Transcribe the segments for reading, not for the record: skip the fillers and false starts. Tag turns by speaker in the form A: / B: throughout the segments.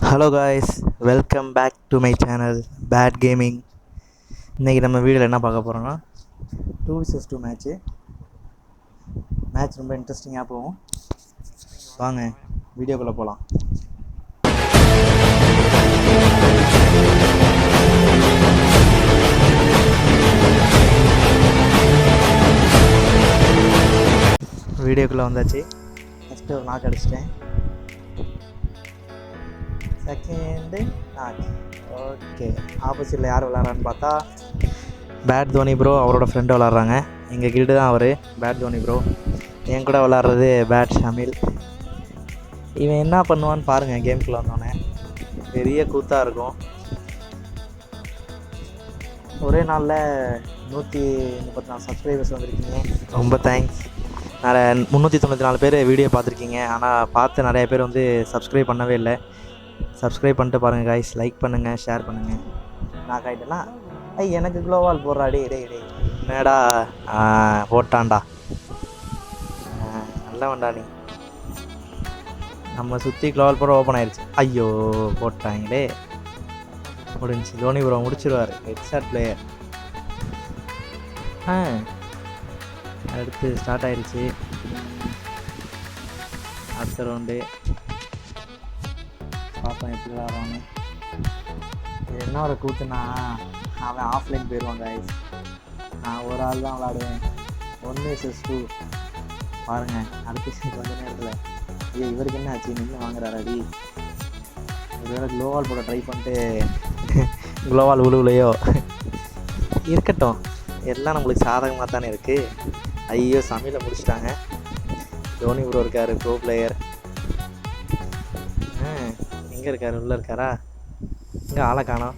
A: Hello guys, welcome back to my channel bad gaming. இன்றைக்கி நம்ம வீடியோவில் என்ன பார்க்க போகிறோன்னா 2vs2 மேட்ச் ரொம்ப இன்ட்ரெஸ்டிங்காக போகும். வாங்க வீடியோக்குள்ளே போகலாம். வீடியோக்குள்ளே வந்தாச்சு. ஃபஸ்ட்டு ஒரு நாக் அடிச்சிட்டேன், செகண்டு நாக். ஓகே, ஆப்போசிட்டில் யார் விளாட்றான்னு பார்த்தா பேட் தோனி ப்ரோ அவரோட ஃப்ரெண்டு விளாட்றாங்க. எங்கள் கில்டு தான் அவர், பேட் தோனி ப்ரோ. என் கூட விளாட்றது பேட் ஷமில். இவன் என்ன பண்ணுவான்னு பாருங்கள். கேமுக்குள்ளே வந்தோடனே பெரிய கூத்தாக இருக்கும். ஒரே நாளில் 134 சப்ஸ்கிரைபர்ஸ் வந்திருக்கீங்க, ரொம்ப தேங்க்ஸ். 394 பேர் வீடியோ பார்த்துருக்கீங்க, ஆனால் பார்த்து நிறைய பேர் வந்து சப்ஸ்கிரைப் பண்ணவே இல்லை. சப்ஸ்கிரைப் பண்ணிட்டு பாருங்கள் காய்ஸ், லைக் பண்ணுங்கள், ஷேர் பண்ணுங்கள். நான் ஆகிட்டேன்னா எனக்கு க்ளோவால் போடுறா. டே என்னடா போட்டான்டா, நல்லவன்டா நீ. நம்ம சுற்றி க்ளோவால் போட ஓப்பன் ஆயிடுச்சு. ஐயோ போட்டாங்களே, முடிஞ்சு. தோனி ப்ரோ முடிச்சிருவார், ஹெட்ஷாட் பிளேயர். அடுத்து ஸ்டார்ட் ஆயிடுச்சு அடுத்த ரவுண்டு. பார்ப்போம் எப்படி விளாட்றான்னு. இது என்ன ஒரு கூத்துனா, அவன் ஆஃப்லைன் போயிடுவான் காய்ஸ். நான் ஒரு ஆள் தான் விளாடுவேன். 1vs2 பாருங்கள். அடுத்து கொஞ்ச நேரத்தில் இவருக்கு என்ன ஆச்சு, நின்று வாங்குறாரு அடி. ஒருவேளை க்ளோவால் போட ட்ரை பண்ணிட்டு க்ளோவால் உழுவுலையோ. இருக்கட்டும், எல்லாம் நம்மளுக்கு சாதகமாக தானே இருக்குது. ஐயோ சமையலை முடிச்சிட்டாங்க. தோனி ப்ரோ இருக்கார், ப்ரோ பிளேயர். எங்கே இருக்கார், உள்ளே இருக்காரா? இங்கே ஆளை காணோம்.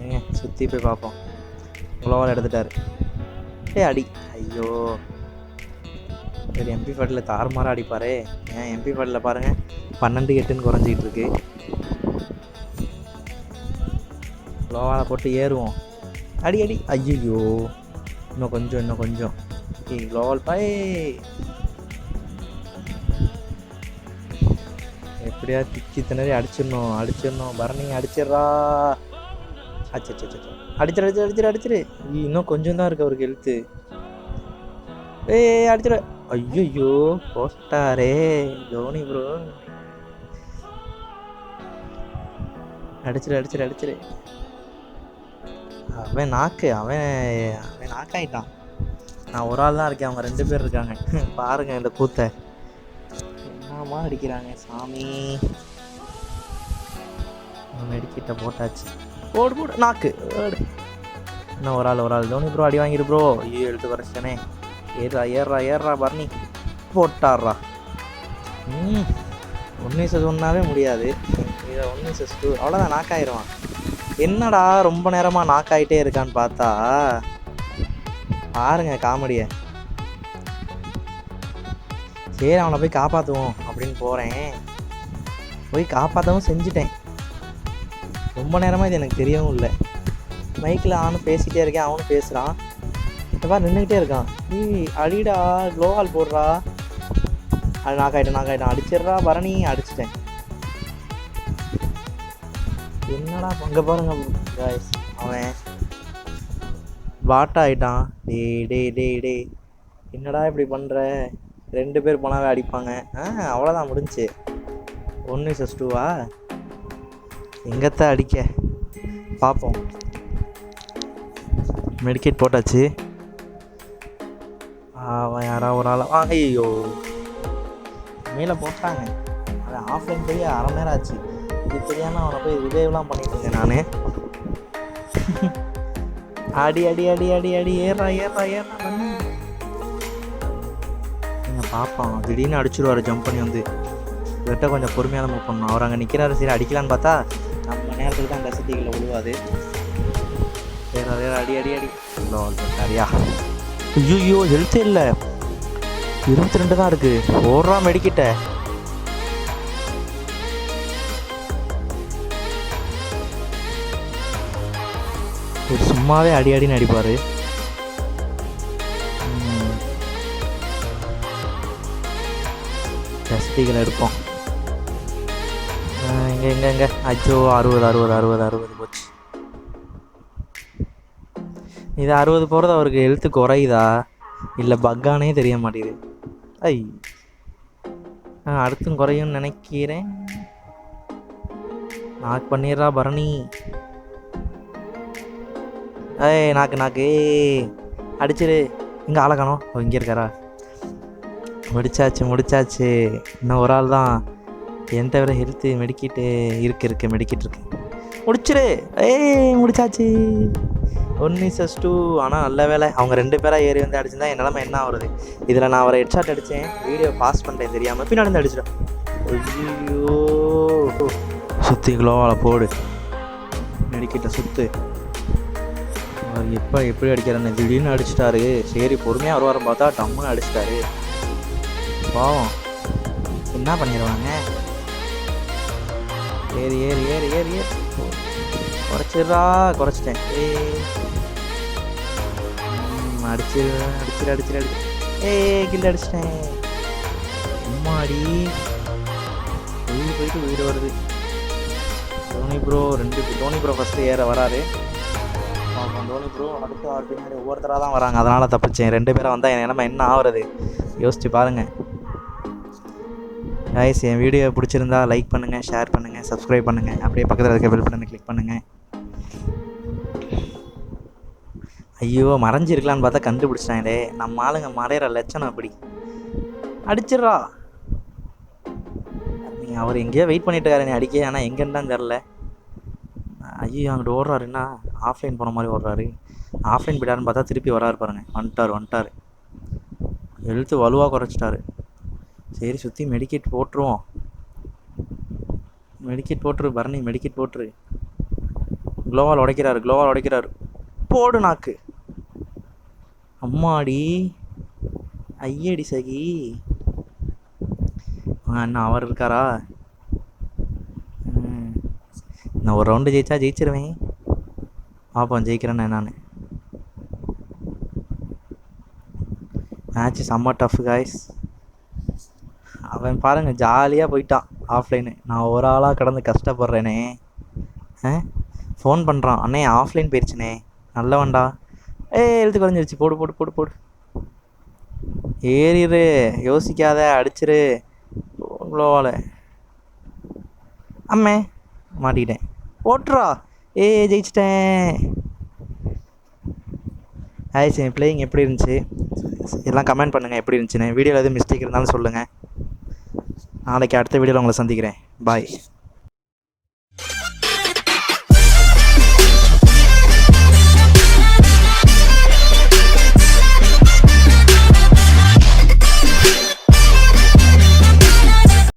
A: ஏங்க சுற்றி போய் பார்ப்போம். க்ளோவால் எடுத்துட்டார். அடி. ஐயோ, சரி MP40 தாறுமாறாக அடிப்பார். ஏன் MP40 பாருங்கள் 12-8 குறைஞ்சிக்கிட்டு இருக்கு. க்ளோவாலை போட்டு ஏறுவோம். அடி. ஐயோ, இன்னும் கொஞ்சம். க்ளோவால் பாய். எப்படியா திக்கி திணறி அடிச்சிடணும். பரணி அடிச்சிட்றா. அடிச்சிரு. இன்னும் கொஞ்சம் தான் இருக்கு அவருக்கு எழுத்து. அடிச்சிட. ஐயோ போட்டாரே தோனி ப்ரோ. அடிச்சிரு. அவன் நாக்காயிட்டான். நான் ஒரு ஆள் தான் இருக்கேன், அவங்க 2 பேர் இருக்காங்க. பாருங்க இந்த கூத்தை என்னமா அடிக்கிறாங்க சாமி. மெடிக்கிட்ட போட்டாச்சு. போடு நாக்கு. இன்னும் ஒரு ஆள். தோனி ப்ரோ அடி வாங்கிடு ப்ரோ. ஐயோ எழுத்து குறைச்சானே. ஏறா பரணி போட்டாடுறா. 1vs1 முடியாது. இதை 1vs2 அவ்வளோதான், நாக்காயிடுவான். என்னடா ரொம்ப நேரமாக நாக்காயிட்டே இருக்கான்னு பார்த்தா பாருங்க காமெடியை. சரி அவனை போய் காப்பாற்றுவோம் அப்படின்னு போகிறேன். போய் காப்பாற்றவும் செஞ்சுட்டேன். ரொம்ப நேரமாக இது எனக்கு தெரியவும் இல்லை. மைக்கில் அவனும் பேசிகிட்டே இருக்கேன், அவனும் பேசுகிறான். இப்போ நின்றுக்கிட்டே இருக்கான். அடிடா, க்ளோவால் போடுறா. அது நாக்காயிட்டான். அடிச்சிட்றா பரணி. அடிச்சிட்டேன். என்னடா அங்கே பாருங்க காய்ஸ், அவன் பாட்டா ஆகிட்டான். டே என்னடா இப்படி பண்ணுற? 2 பேர் போனாவே அடிப்பாங்க. அவ்வளோதான், முடிஞ்சு. 1vs2 எங்கத்தான் அடிக்க பார்ப்போம். மெடிக்கேட் போட்டாச்சு. அவன் யாராவது ஒரு ஆள். ஐயோ மேலே போட்டாங்க. அவன் ஆஃப்லைன் போய் அரை நேரம் ஆச்சு. இது தெரியாமல் அவனை போய் ரிவைவ்லாம் பண்ணிட்டு இருந்தேன் நான். அடி. ஏறா. நீங்கள் பார்ப்பான், திடீர்னு அடிச்சிடுவார் ஜம்ப் பண்ணி வந்து. இவர்கிட்ட கொஞ்சம் பொறுமையாக மூவ் பண்ணணும். அவர் அங்கே நிற்கிறாரு, சரி அடிக்கலான்னு பார்த்தா நம்ம நேரத்துக்கு தான் டசட்டிகளில் விழுவாது. அடி. சரியா? ஐயோ ஹெல்த்தே இல்லை, 22 தான் இருக்குது. ஓடுறா மெடிக்கிட்ட. ஒரு சும்மாவே அடின்னு அடிப்பார். டஸ்டிகளை எடுப்போம். எங்கே அச்சோ 60 போச்சு. இது 60 போகிறது அவருக்கு ஹெல்த்து குறையுதா இல்லை பக்கானே தெரிய மாட்டேங்குது. ஐ அடுத்தும் குறையும்னு நினைக்கிறேன். நாக் பண்ணிடுறா பரணி. ஏய் நாக்கு அடிச்சிரு. இங்கே ஆளை காணோம். இங்கே இருக்காரா? முடிச்சாச்சு. இன்னும் ஒரு ஆள் தான். என் தவிர ஹெல்த்து மெடிக்கிட்டு இருக்கு முடிச்சிரு. முடிச்சாச்சு. 1:2. ஆனால் நல்ல வேலை அவங்க 2 பேராக ஏறி வந்து அடிச்சுருந்தா என் நிலமை என்ன ஆகுறது. இதில் நான் அவரை ஹெட்ஷாட் அடித்தேன், வீடியோ பாஸ் பண்ணிட்டேன் தெரியாமல், பின்னாடி வந்து அடிச்சிட்டேன். ஐயோ சுற்றி க்ளோவால் போடு, மெடிக்கிட்ட சுற்று. அவர் எப்படி அடிக்கிறான்னு திடீர்னு அடிச்சிட்டாரு. சரி பொறுமையாக ஒரு வாரம் பார்த்தா டம்முன்னு அடிச்சிட்டாரு. பாவம் என்ன பண்ணிடுவாங்க. ஏறி குறைச்சிட்டேன். அடிச்சிரு. கில் அடிச்சிட்டேன். அம்மாடி போயிட்டு உயிர் வருது. டோனி ப்ரோ ஃபஸ்ட்டு ஏற வராரு. டோனி ப்ரோ அடுத்து பின்னாடி ஒவ்வொருத்தராக தான் வராங்க, அதனால் தப்பிச்சேன். 2 பேரை வந்தால் என் நிலமை என்ன ஆகுறது யோசிச்சு பாருங்கள். கைஸ் என் வீடியோ பிடிச்சிருந்தா லைக் பண்ணுங்கள், ஷேர் பண்ணுங்கள், சப்ஸ்கிரைப் பண்ணுங்கள். அப்படியே பக்கத்தில் இருக்க பெல் பட்டனை கிளிக் பண்ணுங்கள். ஐயோ மறைஞ்சிருக்கலான்னு பார்த்தா கண்டுபிடிச்சிட்டாங்களே. நம்ம ஆளுங்க மறையிற லட்சணம் அப்படி. அடிச்சிட்றா. நீங்கள் அவர் எங்கேயோ வெயிட் பண்ணிட்டு இருக்காரு நீ அடிக்க, ஆனால் எங்கேன்னு தான் தெரில. ஐயோ அங்கிட்டு ஓடுறாருன்னா ஆஃப்லைன் போன மாதிரி ஓடுறாரு. ஆஃப்லைன் போயிட்டாருன்னு பார்த்தா திருப்பி வராரு பாருங்க. வந்துட்டார். எழுத்து வலுவாக குறைச்சிட்டாரு. சரி சுற்றி மெடிக்கெட் போட்டுருவோம். பரணி மெடிக்கெட் போட்டுரு. க்ளோவால் உடைக்கிறாரு. போடு நாக்கு. அம்மாடி ஐயடி சகி. அண்ணா அவர் இருக்காரா? நான் ஒரு ரவுண்டு ஜெயிச்சிருவேன். பார்ப்போம் ஜெயிக்கிறேன்னு நான். மேட்ச் செம்ம டஃப் காய்ஸ். அவன் பாருங்கள் ஜாலியாக போயிட்டான் ஆஃப்லைனு. நான் ஒரு ஆளாக கடந்து கஷ்டப்படுறேனே. ஃபோன் பண்ணுறான், அண்ணே ஆஃப்லைன் போயிடுச்சுனே. நல்லவன்டா. எழுத்து குறைஞ்சிருச்சு. போடு. ஏறிடு, யோசிக்காத, அடிச்சிரு. க்ளோவால் அம்மே மாட்டிக்கிட்டேன். போட்டுறா. ஜெயிச்சிட்டேன். சரி பிளேயிங் எப்படி இருந்துச்சு எல்லாம் கமெண்ட் பண்ணுங்கள். எப்படி இருந்துச்சுன்னு வீடியோவில் எதுவும் மிஸ்டேக் இருந்தாலும் சொல்லுங்கள். நாளைக்கு அடுத்த வீடியோவில் உங்களை சந்திக்கிறேன். பாய்.